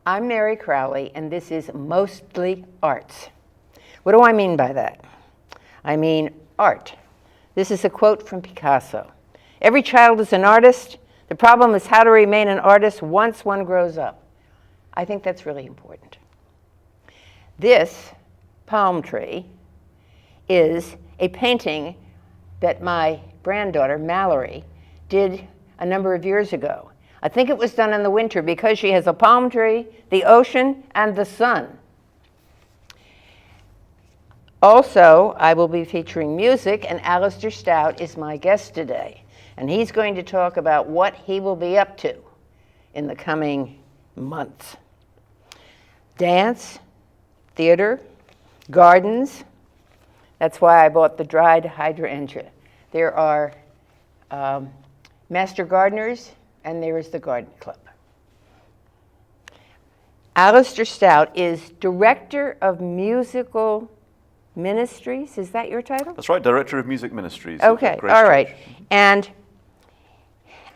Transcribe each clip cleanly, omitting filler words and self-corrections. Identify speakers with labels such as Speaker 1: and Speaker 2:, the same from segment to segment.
Speaker 1: I'm Mary Crowley, and this is Mostly Arts. What do I mean by that? I mean art. This is a quote from Picasso. Every child is an artist. The problem is how to remain an artist once one grows up. I think that's really important. This palm tree is a painting that my granddaughter, Mallory, did a number of years ago. I think it was done in the winter because she has a palm tree, the ocean, and the sun. Also, I will be featuring music, and Alistair Stout is my guest today. And he's going to talk about what he will be up to in the coming months. Dance, theater, gardens. That's why I bought the dried hydrangea. There are master gardeners, and there is the garden club. Alistair Stout is Director of Musical Ministries. Is that your title?
Speaker 2: That's right, Director of Music Ministries.
Speaker 1: Okay, all right. And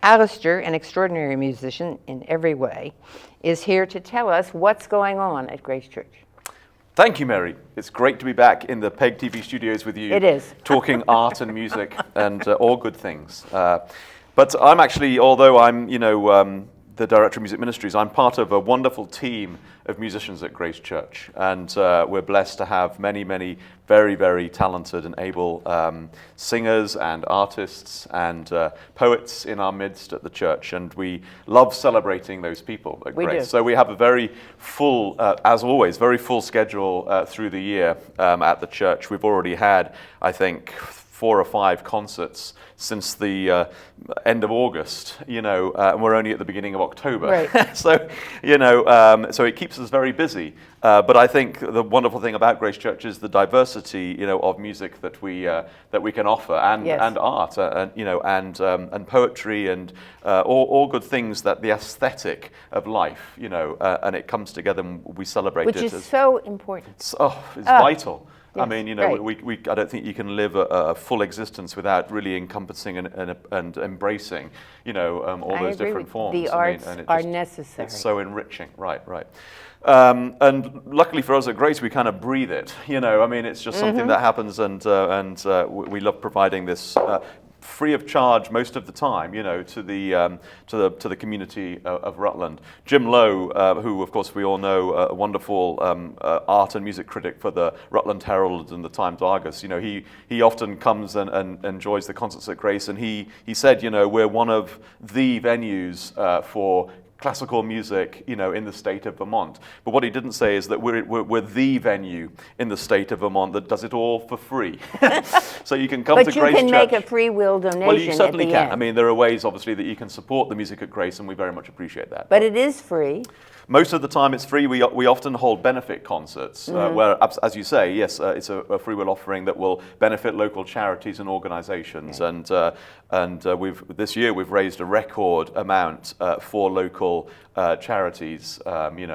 Speaker 1: Alistair, an extraordinary musician in every way, is here to tell us what's going on at Grace Church.
Speaker 2: Thank you, Mary. It's great to be back in the PEG TV studios with you.
Speaker 1: It is.
Speaker 2: Talking art and music and all good things. But I'm actually, although I'm, the Director of Music Ministries, I'm part of a wonderful team of musicians at Grace Church. And we're blessed to have many, many very, very talented and able singers and artists and poets in our midst at the church. And we love celebrating those people at Grace. So we have a very full, as always, very full schedule through the year at the church. We've already had, I think, 4 or 5 concerts since the end of August, and we're only at the beginning of October.
Speaker 1: Right.
Speaker 2: So, so it keeps us very busy. But I think the wonderful thing about Grace Church is the diversity, of music that we can offer, and
Speaker 1: yes.
Speaker 2: and art, and poetry, and all good things that the aesthetic of life, and it comes together and we celebrate it.
Speaker 1: Which is so important.
Speaker 2: It's vital.
Speaker 1: Yes,
Speaker 2: I mean,
Speaker 1: right.
Speaker 2: I don't think you can live a full existence without really encompamping and embracing, all those different forms.
Speaker 1: The arts are necessary.
Speaker 2: It's so enriching, right. And luckily for us at Grace, we kind of breathe it. It's just something that happens, and we love providing this free of charge most of the time, to the community of Rutland. Jim Lowe, who of course we all know, a wonderful art and music critic for the Rutland Herald and the Times Argus. He often comes and enjoys the concerts at Grace, and he said, we're one of the venues for classical music, in the state of Vermont. But what he didn't say is that we're the venue in the state of Vermont that does it all for free. So you can come to Grace Church.
Speaker 1: But you can make a free will donation.
Speaker 2: Well, you certainly can.
Speaker 1: End.
Speaker 2: There are ways, obviously, that you can support the music at Grace, and we very much appreciate that.
Speaker 1: But it is free.
Speaker 2: Most of the time it's free. We often hold benefit concerts where, as you say, yes, it's a free will offering that will benefit local charities and organizations.
Speaker 1: Okay.
Speaker 2: And this year we've raised a record amount for local charities, and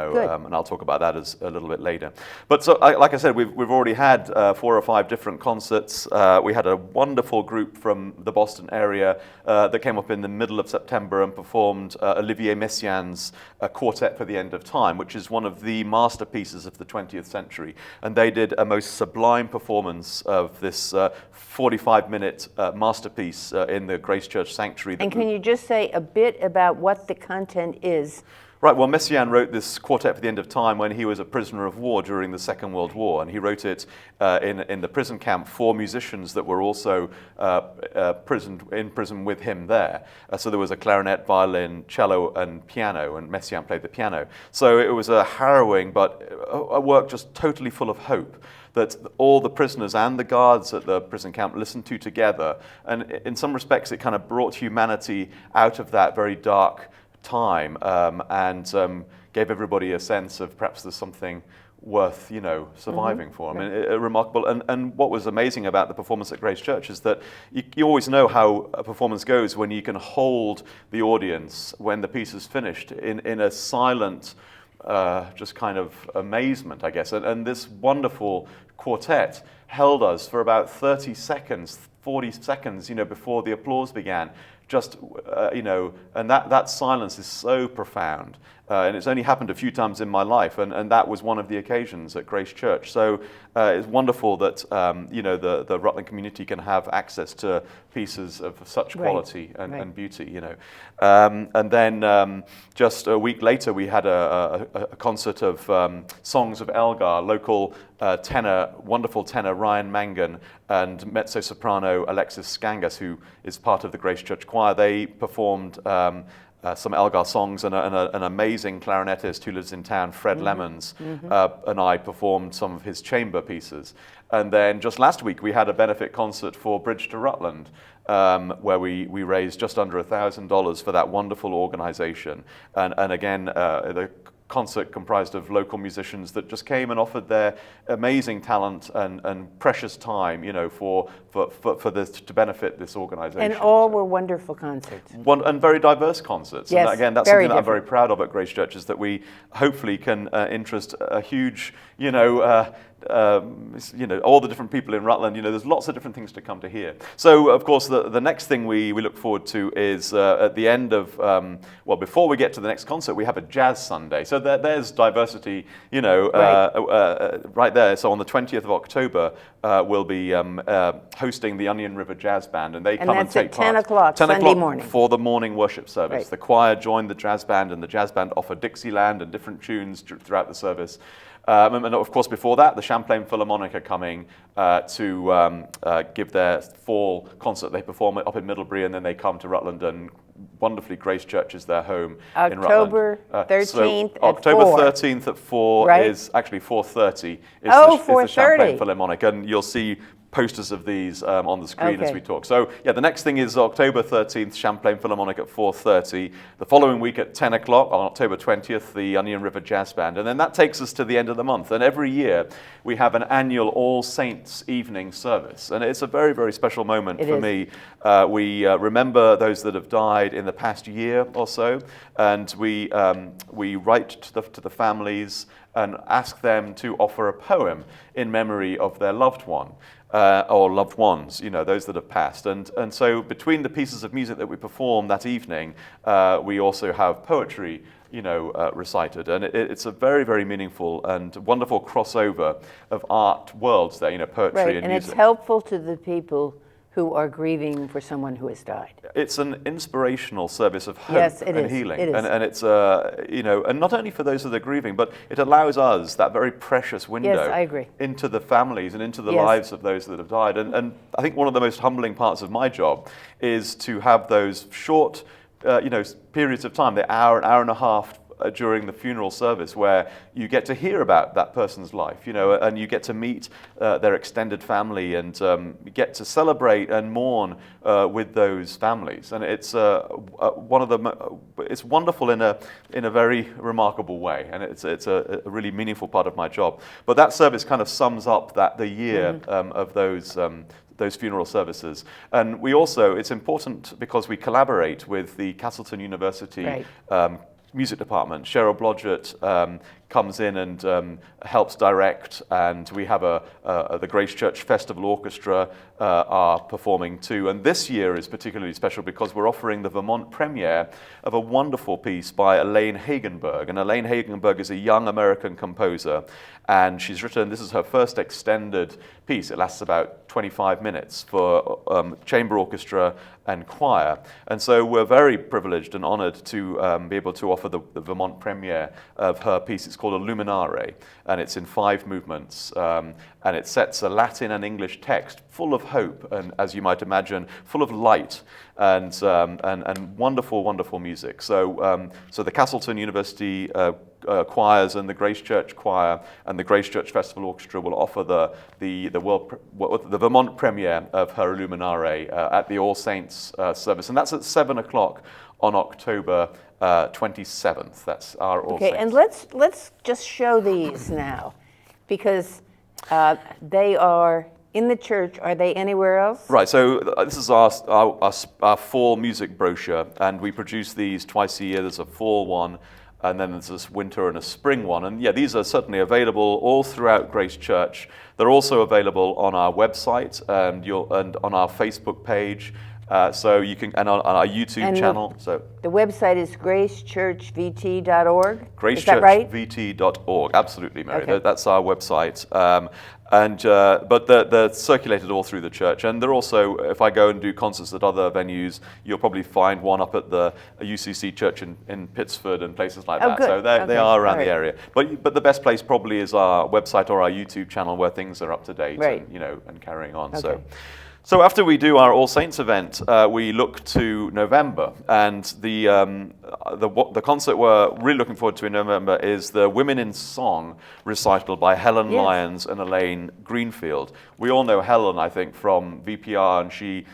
Speaker 2: I'll talk about that a little bit later. But so, like I said, we've already had 4 or 5 different concerts. We had a wonderful group from the Boston area that came up in the middle of September and performed Olivier Messiaen's Quartet for the End of Time, which is one of the masterpieces of the 20th century. And they did a most sublime performance of this 45-minute masterpiece in the Grace Church Sanctuary.
Speaker 1: And can you just say a bit about what the content is?
Speaker 2: Right, well, Messiaen wrote this Quartet for the End of Time when he was a prisoner of war during the Second World War, and he wrote it in the prison camp for musicians that were also in prison with him there. So there was a clarinet, violin, cello, and piano, and Messiaen played the piano. So it was a harrowing, but a work just totally full of hope that all the prisoners and the guards at the prison camp listened to together. And in some respects, it kind of brought humanity out of that very dark time, and gave everybody a sense of perhaps there's something worth, surviving for. Remarkable. And what was amazing about the performance at Grace Church is that you always know how a performance goes when you can hold the audience when the piece is finished in a silent, just kind of amazement, I guess. And this wonderful quartet held us for about 30 seconds, 40 seconds, before the applause began. And that silence is so profound. and it's only happened a few times in my life, and that was one of the occasions at Grace Church. So it's wonderful that the Rutland community can have access to pieces of such quality and beauty. And then just a week later, we had a concert of songs of Elgar, local tenor, wonderful tenor Ryan Mangan, and mezzo-soprano Alexis Skangas, who is part of the Grace Church Choir. They performed some Elgar songs, and an amazing clarinetist who lives in town, Fred Lemons, and I performed some of his chamber pieces. And then just last week, we had a benefit concert for Bridge to Rutland, where we raised just under $1,000 for that wonderful organization. And again, the concert comprised of local musicians that just came and offered their amazing talent and precious time, for this, to benefit this organization.
Speaker 1: And all were wonderful concerts.
Speaker 2: And very diverse concerts.
Speaker 1: Yes,
Speaker 2: and again, that's something that I'm very proud of at Grace Church, is that we hopefully can interest a huge, all the different people in Rutland. There's lots of different things to come to hear. So, of course, the next thing we look forward to is at the end of, before we get to the next concert, we have a Jazz Sunday. So there's diversity, right there. So on the 20th of October, we'll be hosting the Onion River Jazz Band, and they come and take part.
Speaker 1: And that's at 10 o'clock Sunday morning.
Speaker 2: For the morning worship service.
Speaker 1: Right.
Speaker 2: The choir joined the jazz band, and the jazz band offer Dixieland and different tunes throughout the service. And of course, before that, the Champlain Philharmonic are coming to give their fall concert. They perform it up in Middlebury, and then they come to Rutland, and wonderfully, Grace Church is their home in Rutland.
Speaker 1: October 13th at
Speaker 2: October
Speaker 1: 4.
Speaker 2: 13th at 4 is actually 4:30 is the Champlain Philharmonic, and you'll see posters of these on the screen as we talk. So the next thing is October 13th, Champlain Philharmonic at 4:30. The following week at 10 o'clock on October 20th, the Onion River Jazz Band. And then that takes us to the end of the month. And every year we have an annual All Saints evening service. And it's a very, very special moment for me. We remember those that have died in the past year or so. And we write to the families and ask them to offer a poem in memory of their loved one. Or loved ones, those that have passed. And so between the pieces of music that we perform that evening, we also have poetry, recited. And it's a very, very meaningful and wonderful crossover of art worlds there, poetry and music.
Speaker 1: It's helpful to the people who are grieving for someone who has died.
Speaker 2: It's an inspirational service of hope and healing.
Speaker 1: It is.
Speaker 2: And it's, and not only for those that are grieving, but it allows us that very precious window into the families and into the lives of those that have died. And I think one of the most humbling parts of my job is to have those short, periods of time, the hour and a half during the funeral service, where you get to hear about that person's life, and you get to meet their extended family, and you get to celebrate and mourn with those families. And it's it's wonderful in a very remarkable way, and it's a really meaningful part of my job. But that service kind of sums up the year of those funeral services. And we also, it's important because we collaborate with the Castleton University music department. Cheryl Blodgett comes in and helps direct, and we have the Grace Church Festival Orchestra are performing too. And this year is particularly special because we're offering the Vermont premiere of a wonderful piece by Elaine Hagenberg. And Elaine Hagenberg is a young American composer, and she's written, this is her first extended piece. It lasts about 25 minutes for chamber orchestra and choir. And so we're very privileged and honored to be able to offer the Vermont premiere of her piece. It's called Illuminare, and it's in 5 movements, and it sets a Latin and English text full of hope, and as you might imagine, full of light and wonderful, wonderful music. So the Castleton University choirs and the Grace Church Choir and the Grace Church Festival Orchestra will offer the Vermont premiere of her Illuminare at the All Saints service, and that's at 7 o'clock on October 27th. That's our All Saints.
Speaker 1: Okay, and let's just show these now, because they are in the church. Are they anywhere else?
Speaker 2: Right, so this is our fall music brochure, and we produce these twice a year. There's a fall one, and then there's this winter and a spring one. And these are certainly available all throughout Grace Church. They're also available on our website and on our Facebook page. So you can, and on our YouTube
Speaker 1: And
Speaker 2: channel. So
Speaker 1: the website is gracechurchvt.org. Is that right?
Speaker 2: gracechurchvt.org. Absolutely, Mary.
Speaker 1: Okay.
Speaker 2: That's our website. But they're circulated all through the church, and they're also, if I go and do concerts at other venues, you'll probably find one up at the UCC church in Pittsford and places like that.
Speaker 1: Good.
Speaker 2: So they
Speaker 1: Okay.
Speaker 2: are around
Speaker 1: All right.
Speaker 2: the area. But the best place probably is our website or our YouTube channel where things are up to date,
Speaker 1: Right.
Speaker 2: and, and carrying on.
Speaker 1: Okay.
Speaker 2: So after we do our All Saints event, we look to November, and the concert we're really looking forward to in November is the Women in Song recital by Helen
Speaker 1: Yes.
Speaker 2: Lyons and Elaine Greenfield. We all know Helen, I think, from VPR, and she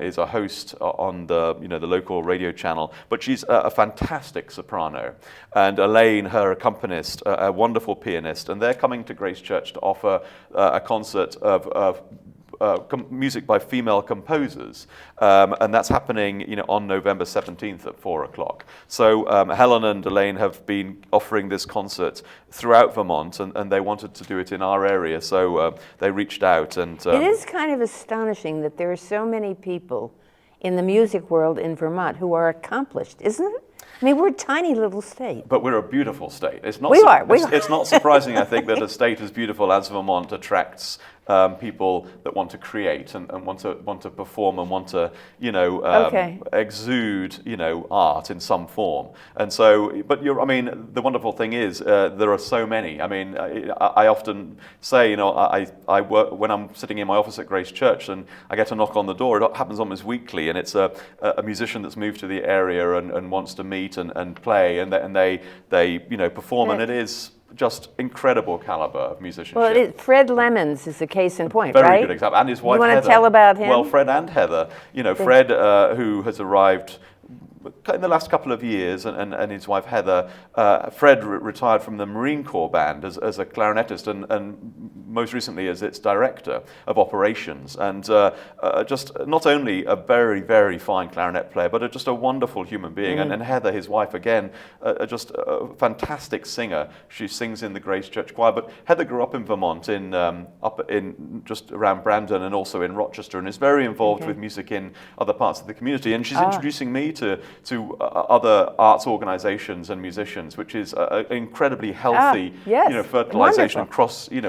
Speaker 2: is a host on the local radio channel. But she's a fantastic soprano, and Elaine, her accompanist, a wonderful pianist, and they're coming to Grace Church to offer a concert of music by female composers, and that's happening, on November 17th at 4:00. So Helen and Elaine have been offering this concert throughout Vermont, and they wanted to do it in our area, so they reached out. And
Speaker 1: It is kind of astonishing that there are so many people in the music world in Vermont who are accomplished, isn't it? I mean, we're a tiny little state.
Speaker 2: But we're a beautiful state. It's not.
Speaker 1: We are.
Speaker 2: It's not surprising, I think, that a state as beautiful as Vermont attracts people that want to create and want to perform and want to,
Speaker 1: Okay.
Speaker 2: exude, art in some form. And so, the wonderful thing is there are so many. I mean, I often say, I work when I'm sitting in my office at Grace Church, and I get a knock on the door. It happens almost weekly, and it's a musician that's moved to the area and wants to meet and play, and they perform, and it is just incredible caliber of musicianship.
Speaker 1: Well, it is. Fred Lemons is a case in point,
Speaker 2: Very
Speaker 1: right?
Speaker 2: good example. And his wife,
Speaker 1: You want
Speaker 2: Heather.
Speaker 1: to tell about him?
Speaker 2: Well, Fred and Heather. Fred, who has arrived in the last couple of years, and his wife Heather. Fred retired from the Marine Corps band as a clarinetist, and most recently as its director of operations. And just not only a very, very fine clarinet player, but just a wonderful human being. And Heather, his wife, again, just a fantastic singer. She sings in the Grace Church Choir. But Heather grew up in Vermont, up in just around Brandon, and also in Rochester, and is very involved with music in other parts of the community. And she's introducing me to other arts organizations and musicians, which is an incredibly healthy, fertilization and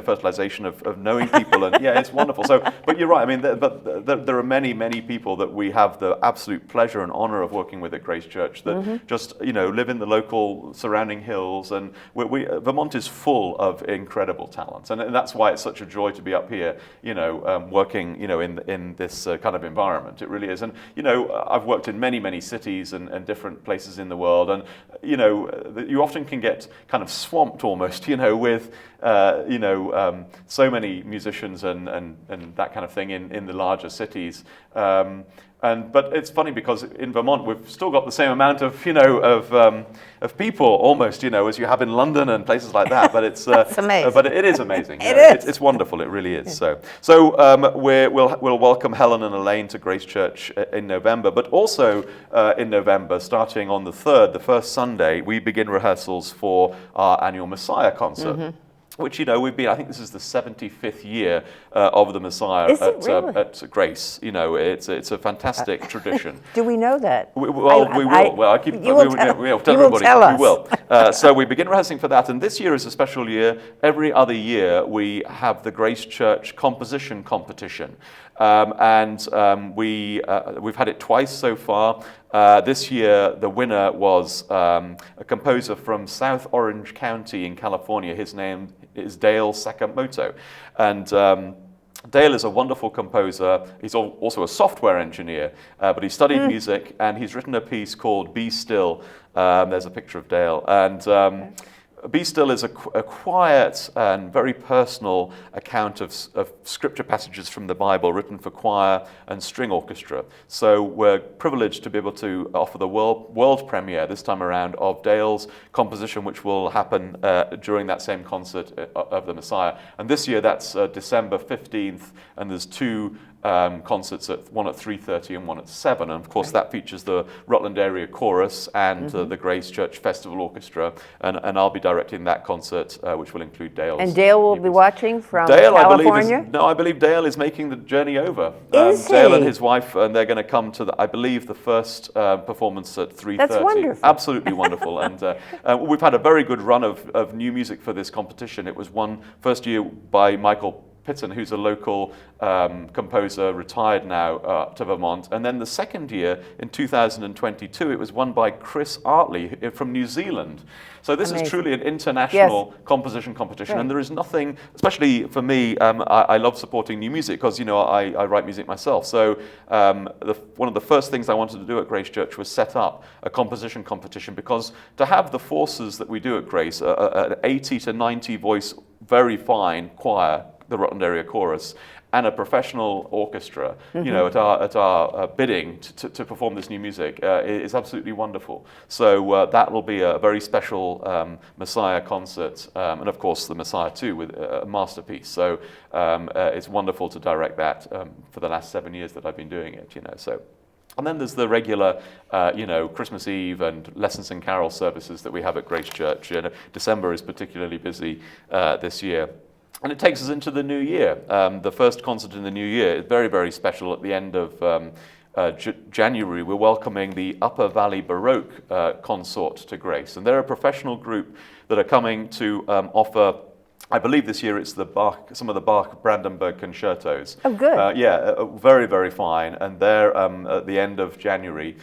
Speaker 2: fertilization of knowing people, and it's wonderful. So, but you're right. I mean, there are many, many people that we have the absolute pleasure and honor of working with at Grace Church that just live in the local surrounding hills, and Vermont is full of incredible talent, and that's why it's such a joy to be up here, working, in this kind of environment. It really is, and I've worked in many, many cities and different places in the world, and you often can get kind of swamped almost, with so many musicians and that kind of thing in the larger cities. But it's funny because in Vermont we've still got the same amount of of people almost as you have in London and places like that. But it's
Speaker 1: amazing.
Speaker 2: But it is amazing.
Speaker 1: It is.
Speaker 2: It's wonderful. It really is. So we'll welcome Helen and Elaine to Grace Church in November. But also in November, starting on the 3rd, the first Sunday, we begin rehearsals for our annual Messiah concert. Which I think this is the 75th year of the Messiah at Grace. It's a fantastic tradition.
Speaker 1: Do we know that?
Speaker 2: We will. Well, we'll tell everybody.
Speaker 1: Tell us.
Speaker 2: We will. So we begin rehearsing for that, and this year is a special year. Every other year we have the Grace Church composition competition, we've had it twice so far. This year, the winner was a composer from South Orange County in California. His name is Dale Sakamoto. And Dale is a wonderful composer. He's also a software engineer, but he studied music, and he's written a piece called Be Still. There's a picture of Dale. And Be Still is a quiet and very personal account of scripture passages from the Bible written for choir and string orchestra. So we're privileged to be able to offer the world premiere this time around of Dale's composition, which will happen during that same concert of the Messiah. And this year that's December 15th, and there's two concerts, one at 3:30 and one at 7. And of course, that features the Rutland Area Chorus and the Grace Church Festival Orchestra. And I'll be directing that concert, which will include Dale's.
Speaker 1: And Dale will be watching from
Speaker 2: Dale,
Speaker 1: California?
Speaker 2: I believe Dale is making the journey over.
Speaker 1: Is he?
Speaker 2: Dale and his wife, and they're going to come to, I believe, the first performance at 3:30.
Speaker 1: That's wonderful.
Speaker 2: Absolutely wonderful. And we've had a very good run of new music for this competition. It was won first year by Michael Pitton, who's a local composer, retired now to Vermont. And then the second year, in 2022, it was won by Chris Artley from New Zealand. So this is truly an international composition competition.
Speaker 1: Right.
Speaker 2: And there is nothing, especially for me, I love supporting new music because, I write music myself. So one of the first things I wanted to do at Grace Church was set up a composition competition, because to have the forces that we do at Grace, an 80 to 90 voice, very fine choir, the Rutland Area Chorus, and a professional orchestra, at our bidding to perform this new music is absolutely wonderful. So that will be a very special Messiah concert, and of course the Messiah too, with a masterpiece. So it's wonderful to direct that for the last 7 years that I've been doing it. So. And then there's the regular, Christmas Eve and lessons and carol services that we have at Grace Church. December is particularly busy this year. And it takes us into the new year. The first concert in the new year is very, very special. At the end of January, we're welcoming the Upper Valley Baroque Consort to Grace. And they're a professional group that are coming to offer, I believe this year it's some of the Bach Brandenburg concertos.
Speaker 1: Oh, good.
Speaker 2: Very, very fine. And they're at the end of January.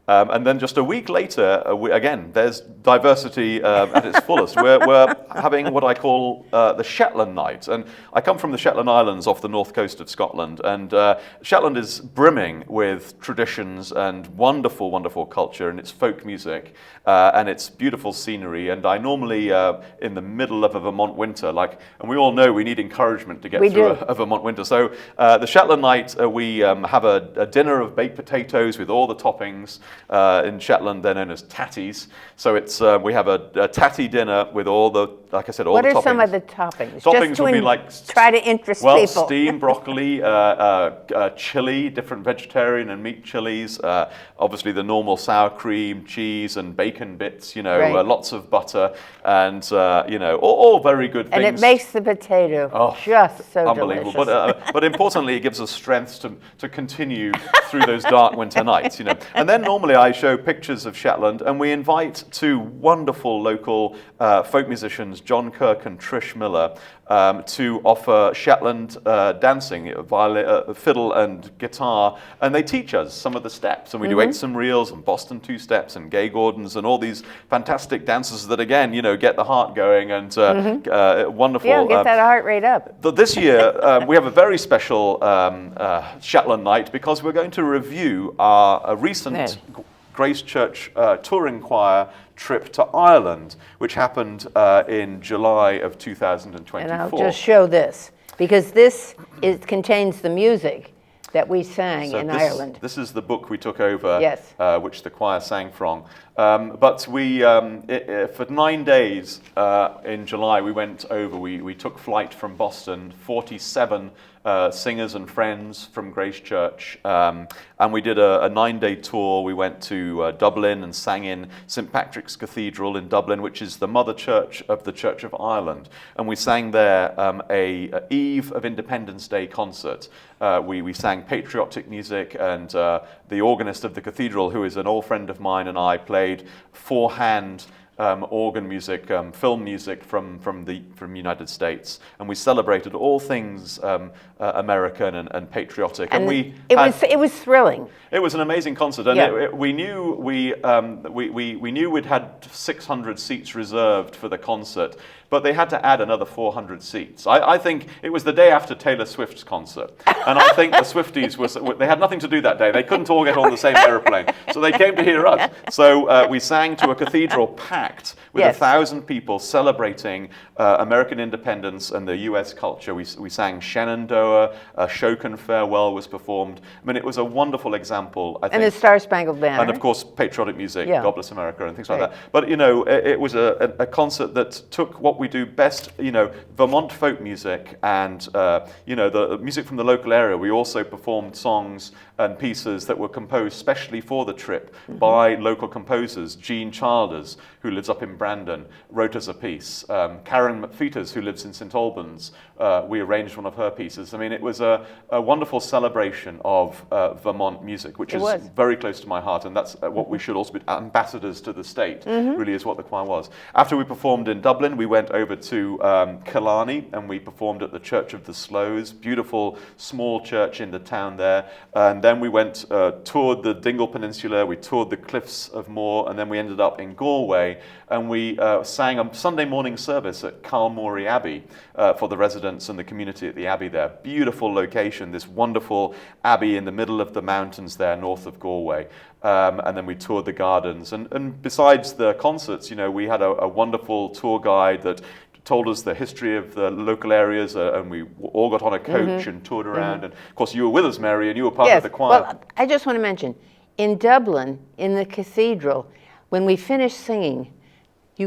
Speaker 2: And then just a week later, again, there's diversity at its fullest. We're having what I call the Shetland Night. And I come from the Shetland Islands off the north coast of Scotland. And Shetland is brimming with traditions and wonderful, wonderful culture, and it's folk music, and it's beautiful scenery. And I normally, in the middle of a Vermont winter, and we all know we need encouragement to get through a Vermont winter. So the Shetland Night, we have a dinner of baked potatoes with all the toppings. In Shetland, they're known as tatties. So it's we have a tatty dinner with all the, like I said, all the toppings.
Speaker 1: What are some of the toppings?
Speaker 2: Toppings
Speaker 1: Just
Speaker 2: would be like
Speaker 1: try to interest people.
Speaker 2: Steamed broccoli, chili, different vegetarian and meat chilies. Obviously, the normal sour cream, cheese, and bacon bits. Lots of butter, and all very good things.
Speaker 1: And it makes the potato just so
Speaker 2: unbelievable.
Speaker 1: delicious.
Speaker 2: But importantly, it gives us strength to continue through those dark winter nights. And then normally I show pictures of Shetland, and we invite two wonderful local folk musicians, John Kirk and Trish Miller, to offer Shetland dancing, fiddle and guitar, and they teach us some of the steps. And we do 8-some reels and Boston 2-steps and Gay Gordons and all these fantastic dances that, again, get the heart going and wonderful.
Speaker 1: Yeah, get that heart rate up.
Speaker 2: This year, we have a very special Shetland night, because we're going to review our recent Grace Church touring choir trip to Ireland, which happened in July of 2024.
Speaker 1: And I'll just show this, because this contains the music that we sang in Ireland.
Speaker 2: This is the book we took over, which the choir sang from. But we, for 9 days in July, we went over. We took flight from Boston, 47 singers and friends from Grace Church, and we did a 9-day tour. We went to Dublin and sang in St. Patrick's Cathedral in Dublin, which is the mother church of the Church of Ireland. And we sang there a Eve of Independence Day concert. We sang patriotic music, and the organist of the cathedral, who is an old friend of mine, and I played four-hand organ music, film music from the United States, and we celebrated all things American and patriotic.
Speaker 1: And it was thrilling.
Speaker 2: It was an amazing concert, and we knew we'd had 600 seats reserved for the concert, but they had to add another 400 seats. I think it was the day after Taylor Swift's concert, and I think the Swifties they had nothing to do that day. They couldn't all get on the same airplane, so they came to hear us. So we sang to a cathedral packed. packed with
Speaker 1: Yes.
Speaker 2: 1,000 people celebrating American independence and the U.S. culture. We sang Shenandoah, Shokan Farewell was performed. I mean, it was a wonderful example, I think.
Speaker 1: And the Star Spangled Banner.
Speaker 2: And of course, patriotic music,
Speaker 1: Yeah.
Speaker 2: God Bless America, and things like
Speaker 1: Right.
Speaker 2: that. But you know, it was a concert that took what we do best, you know, Vermont folk music and you know, the music from the local area. We also performed songs and pieces that were composed specially for the trip by local composers. Jean Childers, who lives up in Brandon, wrote us a piece. Karen McFeeters, who lives in St Albans, we arranged one of her pieces. I mean, it was a wonderful celebration of Vermont music, which is very close to my heart, and that's what we should also be ambassadors to the state, really is what the choir was. After we performed in Dublin, we went over to Killarney, and we performed at the Church of the Slows, beautiful small church in the town there. And then we went, toured the Dingle Peninsula, we toured the Cliffs of Moher, and then we ended up in Galway, and we sang a Sunday morning service at Carlmory Abbey for the residents and the community at the Abbey there. Beautiful location, this wonderful abbey in the middle of the mountains there north of Galway. And then we toured the gardens. And besides the concerts, you know, we had a wonderful tour guide that told us the history of the local areas, and we all got on a coach and toured around. And of course, you were with us, Mary, and you were part of the choir.
Speaker 1: Well, I just want to mention, in Dublin, in the cathedral, when we finished singing, I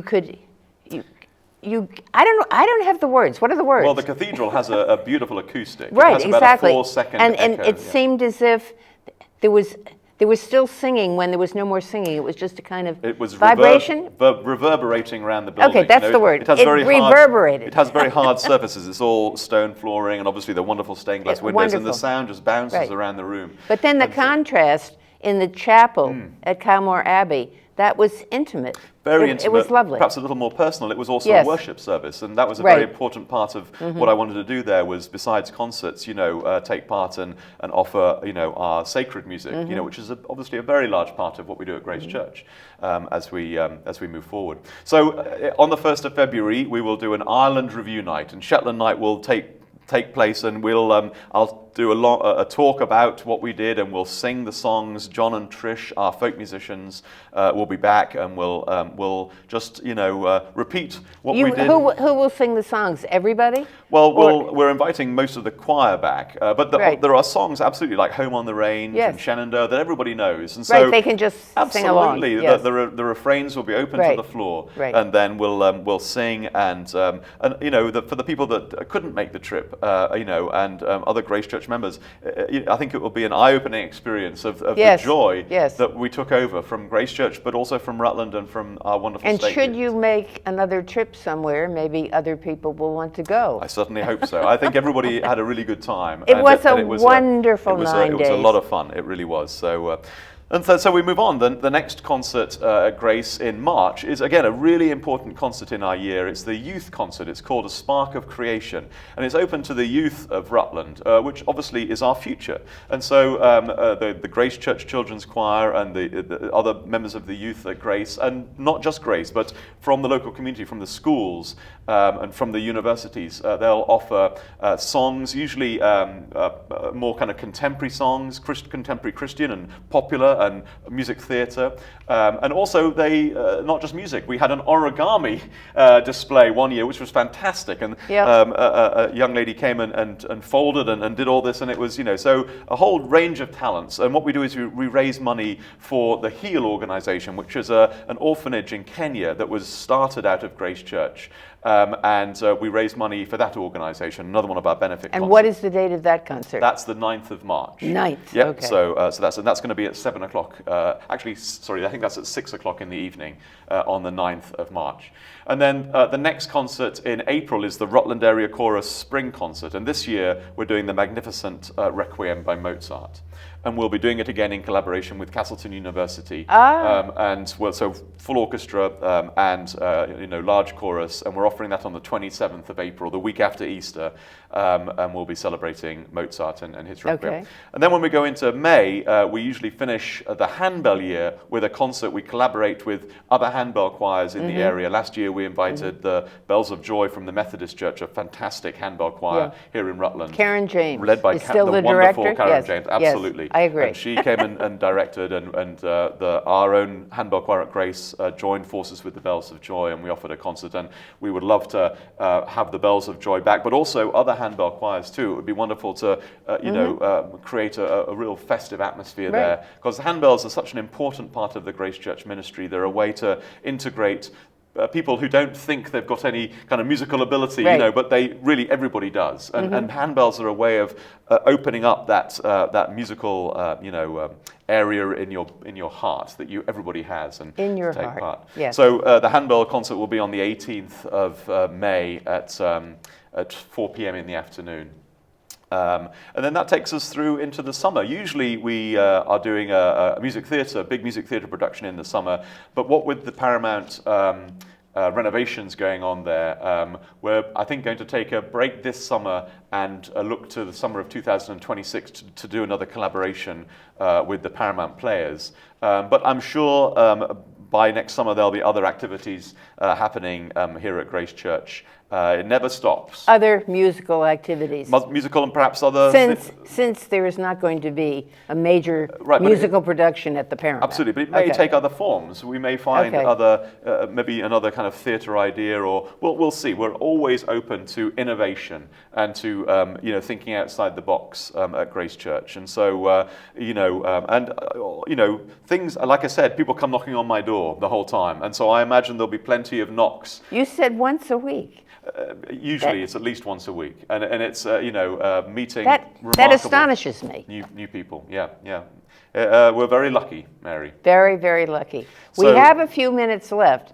Speaker 1: don't have the words. What are the words?
Speaker 2: Well, the cathedral has a beautiful acoustic.
Speaker 1: Right,
Speaker 2: it has about
Speaker 1: exactly.
Speaker 2: a 4-second
Speaker 1: and
Speaker 2: echo,
Speaker 1: it seemed as if there was still singing when there was no more singing. It was just a kind of vibration.
Speaker 2: Reverberating around the building.
Speaker 1: Okay, that's the word.
Speaker 2: It has
Speaker 1: It
Speaker 2: very
Speaker 1: reverberated.
Speaker 2: It has very hard surfaces. It's all stone flooring, and obviously the wonderful stained glass windows, and the sound just bounces around the room.
Speaker 1: But then the contrast in the chapel at Carlmory Abbey, that was intimate.
Speaker 2: Very intimate.
Speaker 1: It was lovely.
Speaker 2: Perhaps a little more personal. It was also a worship service, and that was a very important part of what I wanted to do there. Was besides concerts, you know, take part and offer, you know, our sacred music, you know, which is obviously a very large part of what we do at Grace Church as we move forward. So on the 1st of February, we will do an Ireland review night, and Shetland night will take place, and we'll I'll do a talk about what we did, and we'll sing the songs. John and Trish, our folk musicians, will be back, and we'll just, you know, repeat what we did.
Speaker 1: Who will sing the songs? Everybody?
Speaker 2: Well, we're inviting most of the choir back, but there are songs absolutely like "Home on the Range" and "Shenandoah" that everybody knows, and so
Speaker 1: they can just sing along.
Speaker 2: Absolutely, the refrains will be open to the floor, and then we'll sing, and you know, for the people that couldn't make the trip, you know, and other Grace Church members, I think it will be an eye-opening experience of the joy that we took over from Grace Church, but also from Rutland and from our wonderful state.
Speaker 1: And should you make another trip somewhere, maybe other people will want to go.
Speaker 2: I certainly hope so. I think everybody had a really good time.
Speaker 1: It was a wonderful 9 days.
Speaker 2: It was a lot of fun. It really was. So. And so we move on. The next concert at Grace in March is, again, a really important concert in our year. It's the youth concert. It's called A Spark of Creation. And it's open to the youth of Rutland, which obviously is our future. And so the Grace Church Children's Choir and the other members of the youth at Grace, and not just Grace, but from the local community, from the schools and from the universities, they'll offer songs, usually more kind of contemporary songs, contemporary Christian and popular, and music theatre, and also they not just music. We had an origami display one year, which was fantastic, and a young lady came and folded and did all this, and it was, you know, so a whole range of talents. And what we do is we raise money for the HEAL organisation, which is an orphanage in Kenya that was started out of Grace Church. And we raised money for that organisation, another one of our benefit concerts.
Speaker 1: And what is the date of that concert?
Speaker 2: That's the 9th of March.
Speaker 1: 9th,
Speaker 2: yep.
Speaker 1: Okay.
Speaker 2: So that's going to be at 7 o'clock. Actually, sorry, I think that's at 6 o'clock in the evening on the 9th of March. And then the next concert in April is the Rutland Area Chorus Spring Concert. And this year, we're doing the magnificent Requiem by Mozart. And we'll be doing it again in collaboration with Castleton University. And so full orchestra and you know, large chorus, and we're offering that on the 27th of April, the week after Easter, and we'll be celebrating Mozart and his Requiem.
Speaker 1: Okay.
Speaker 2: And then when we go into May, we usually finish the handbell year with a concert. We collaborate with other handbell choirs in the area. Last year we invited the Bells of Joy from the Methodist Church, a fantastic handbell choir here in Rutland.
Speaker 1: Karen James
Speaker 2: led by
Speaker 1: is still the
Speaker 2: wonderful
Speaker 1: director?
Speaker 2: Karen James, absolutely.
Speaker 1: I agree.
Speaker 2: And she came and directed, and our own handbell choir at Grace joined forces with the Bells of Joy, and we offered a concert. And we would love to have the Bells of Joy back, but also other handbell choirs too. It would be wonderful to create a real festive atmosphere there, because the handbells are such an important part of the Grace Church ministry. They're a way to integrate people who don't think they've got any kind of musical ability, but everybody does. And handbells are a way of opening up that musical, area in your heart that everybody has and
Speaker 1: in your
Speaker 2: take
Speaker 1: heart.
Speaker 2: part.
Speaker 1: Yes.
Speaker 2: So the handbell concert will be on the 18th of May at 4 p.m. in the afternoon. And then that takes us through into the summer. Usually we are doing a music theatre, big music theatre production in the summer, but what with the Paramount renovations going on there, we're, I think, going to take a break this summer and look to the summer of 2026 to do another collaboration with the Paramount players. But I'm sure by next summer there'll be other activities happening here at Grace Church. It never stops.
Speaker 1: Other musical activities.
Speaker 2: Musical and perhaps other...
Speaker 1: Since there is not going to be a major musical production at the Paramount.
Speaker 2: Absolutely, but it may take other forms. We may find other, maybe another kind of theatre idea, or we'll see. We're always open to innovation and to thinking outside the box at Grace Church. And so things like I said, people come knocking on my door the whole time, and so I imagine there'll be plenty of knocks.
Speaker 1: You said once a week.
Speaker 2: Usually it's at least once a week, and it's meeting
Speaker 1: that astonishes me.
Speaker 2: New people, yeah. We're very lucky, Mary.
Speaker 1: Very, very lucky.
Speaker 2: So,
Speaker 1: we have a few minutes left,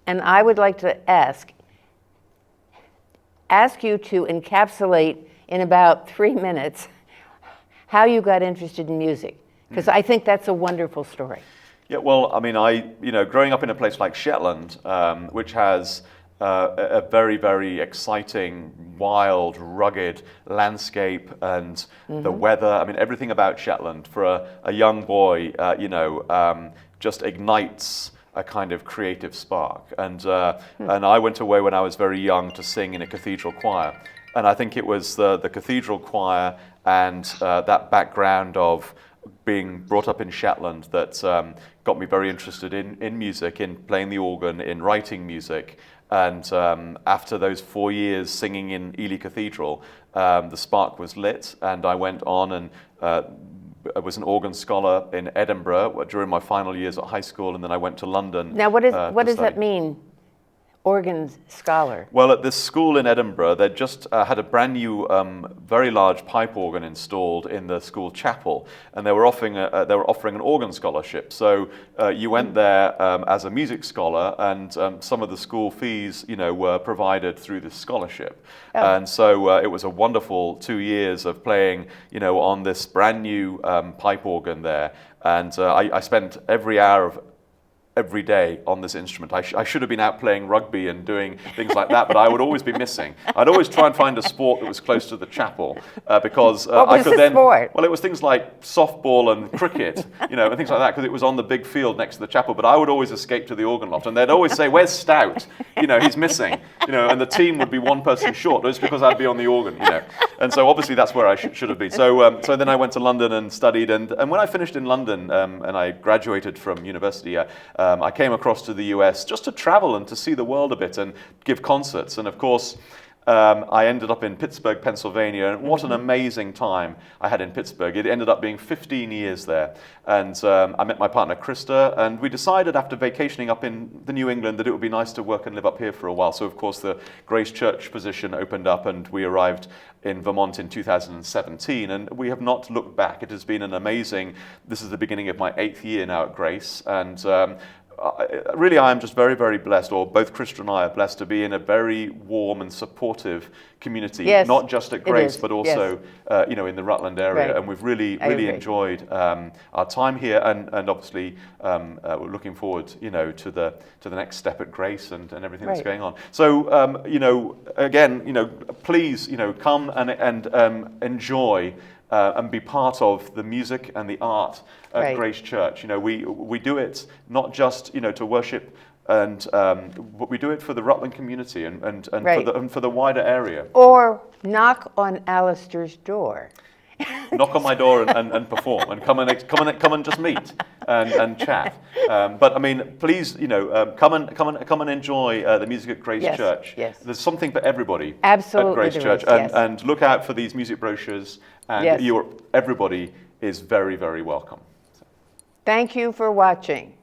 Speaker 1: and I would like to ask you to encapsulate in about 3 minutes how you got interested in music, because I think that's a wonderful story.
Speaker 2: Yeah, well, I mean, growing up in a place like Shetland, which has a very, very exciting, wild, rugged landscape and the weather. I mean, everything about Shetland for a young boy, just ignites a kind of creative spark. And I went away when I was very young to sing in a cathedral choir. And I think it was the cathedral choir and that background of being brought up in Shetland that got me very interested in music, in playing the organ, in writing music. And after those 4 years singing in Ely Cathedral, the spark was lit, and I went on and I was an organ scholar in Edinburgh during my final years at high school, and then I went to London.
Speaker 1: Now, what does that mean? Organ scholar?
Speaker 2: Well, at this school in Edinburgh, they just had a brand new, very large pipe organ installed in the school chapel, and they were offering an organ scholarship. So you went there as a music scholar, and some of the school fees, were provided through this scholarship. Oh. And so it was a wonderful 2 years of playing, on this brand new pipe organ there, and I spent every hour of every day on this instrument. I should have been out playing rugby and doing things like that, but I would always be missing. I'd always try and find a sport that was close to the chapel because I could then.
Speaker 1: Sport?
Speaker 2: Well, it was things like softball and cricket, and things like that, because it was on the big field next to the chapel. But I would always escape to the organ loft, and they'd always say, "Where's Stout? He's missing." And the team would be one person short, just because I'd be on the organ, And so obviously that's where I should have been. So then I went to London and studied, and when I finished in London and I graduated from university. I came across to the US just to travel and to see the world a bit and give concerts. And of course, I ended up in Pittsburgh, Pennsylvania, and what an amazing time I had in Pittsburgh. It ended up being 15 years there. And I met my partner, Krista, and we decided after vacationing up in the New England that it would be nice to work and live up here for a while. So, of course, the Grace Church position opened up, and we arrived in Vermont in 2017, and we have not looked back. It has been an amazing, this is the beginning of my 8th year now at Grace, and really, I am just very, very blessed, or both Krista and I are blessed to be in a very warm and supportive community, not just at Grace, but also, in the Rutland area. Right. And we've really enjoyed our time here, and obviously we're looking forward, to the next step at Grace and everything that's going on. So, again, please, come and enjoy. And be part of the music and the art at Grace Church. We do it not just to worship, but we do it for the Rutland community and for the wider area.
Speaker 1: Or knock on Alistair's door
Speaker 2: knock on my door and perform, and come and just meet and chat. But I mean, please, come and enjoy the music at Grace
Speaker 1: Yes,
Speaker 2: Church.
Speaker 1: yes.
Speaker 2: There's something for everybody
Speaker 1: Absolutely
Speaker 2: at Grace
Speaker 1: there
Speaker 2: Church,
Speaker 1: is, yes.
Speaker 2: and look out for these music brochures. And
Speaker 1: Yes.
Speaker 2: everybody is very, very welcome.
Speaker 1: Thank you for watching.